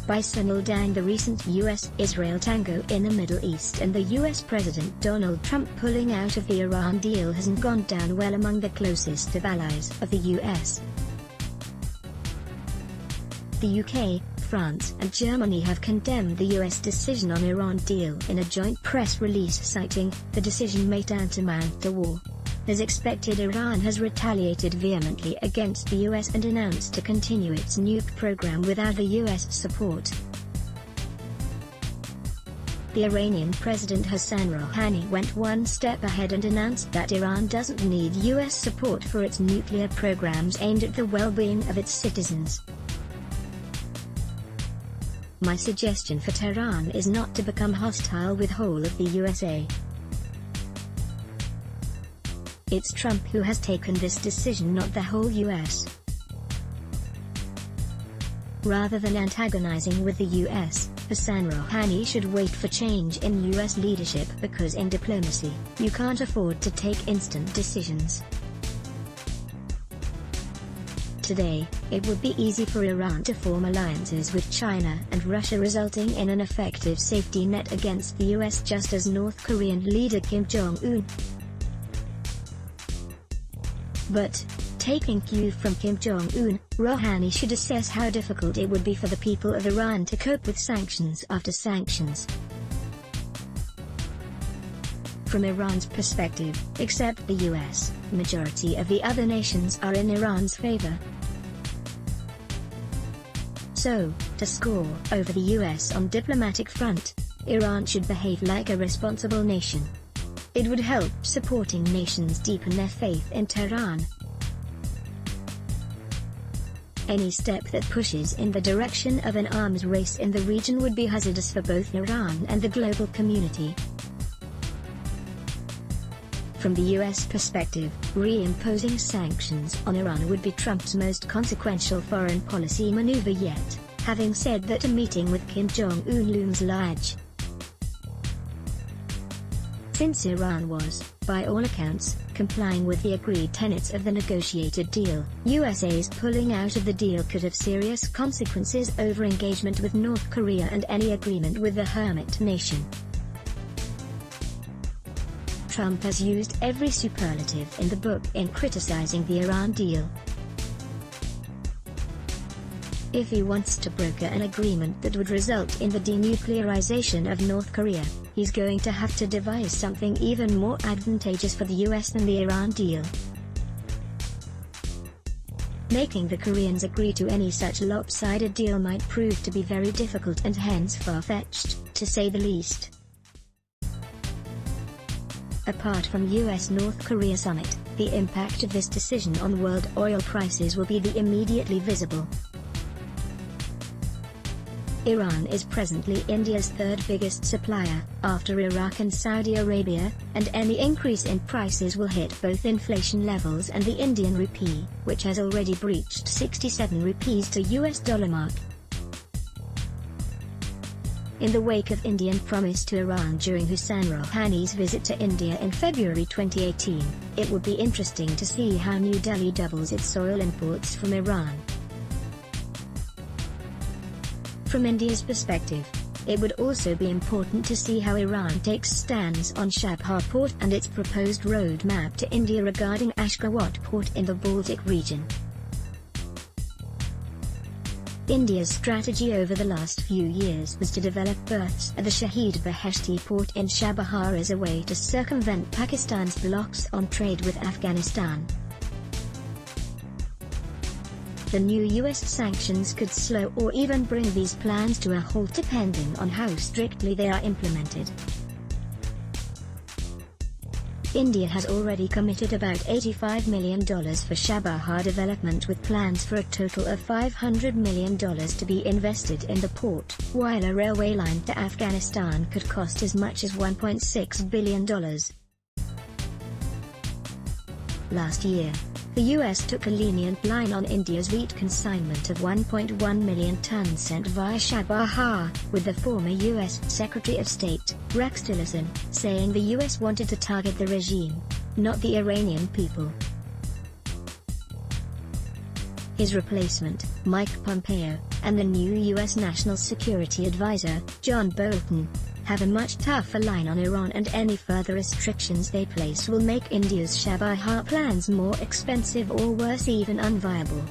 by Sunil Dang. The recent US-Israel tango in the Middle East and the US President Donald Trump pulling out of the Iran deal hasn't gone down well among the closest of allies of the US. The UK, France and Germany have condemned the US decision on Iran deal in a joint press release, citing, "The decision may tantamount to war." As expected, Iran has retaliated vehemently against the US and announced to continue its nuke program without the US support. The Iranian President Hassan Rouhani went one step ahead and announced that Iran doesn't need US support for its nuclear programs aimed at the well-being of its citizens. "My suggestion for Tehran is not to become hostile with whole of the USA. It's Trump who has taken this decision, not the whole US. Rather than antagonizing with the US, Hassan Rouhani should wait for change in US leadership, because in diplomacy, you can't afford to take instant decisions. Today, it would be easy for Iran to form alliances with China and Russia, resulting in an effective safety net against the US, just as North Korean leader Kim Jong-un. But, taking cue from Kim Jong-un, Rouhani should assess how difficult it would be for the people of Iran to cope with sanctions after sanctions. From Iran's perspective, except the US, majority of the other nations are in Iran's favor. So, to score over the US on diplomatic front, Iran should behave like a responsible nation. It would help supporting nations deepen their faith in Tehran. Any step that pushes in the direction of an arms race in the region would be hazardous for both Iran and the global community. From the US perspective, reimposing sanctions on Iran would be Trump's most consequential foreign policy maneuver yet, having said that a meeting with Kim Jong-un looms large. Since Iran was, by all accounts, complying with the agreed tenets of the negotiated deal, USA's pulling out of the deal could have serious consequences over engagement with North Korea and any agreement with the hermit nation. Trump has used every superlative in the book in criticizing the Iran deal. If he wants to broker an agreement that would result in the denuclearization of North Korea, he's going to have to devise something even more advantageous for the US than the Iran deal. Making the Koreans agree to any such lopsided deal might prove to be very difficult and hence far-fetched, to say the least. Apart from US-North Korea summit, the impact of this decision on world oil prices will be the immediately visible. Iran is presently India's third biggest supplier, after Iraq and Saudi Arabia, and any increase in prices will hit both inflation levels and the Indian rupee, which has already breached 67 rupees to US dollar mark. In the wake of Indian promise to Iran during Hassan Rouhani's visit to India in February 2018, it would be interesting to see how New Delhi doubles its oil imports from Iran. From India's perspective, it would also be important to see how Iran takes stands on Chabahar port and its proposed roadmap to India regarding Ashgabat port in the Baltic region. India's strategy over the last few years was to develop berths at the Shahid Beheshti port in Chabahar as a way to circumvent Pakistan's blocks on trade with Afghanistan. The new US sanctions could slow or even bring these plans to a halt depending on how strictly they are implemented. India has already committed about $85 million for Chabahar development, with plans for a total of $500 million to be invested in the port, while a railway line to Afghanistan could cost as much as $1.6 billion. Last year, the US took a lenient line on India's wheat consignment of 1.1 million tons sent via Chabahar, with the former US Secretary of State, Rex Tillerson, saying the US wanted to target the regime, not the Iranian people. His replacement, Mike Pompeo, and the new U.S. National Security Advisor, John Bolton, have a much tougher line on Iran, and any further restrictions they place will make India's Shah plans more expensive or worse, even unviable.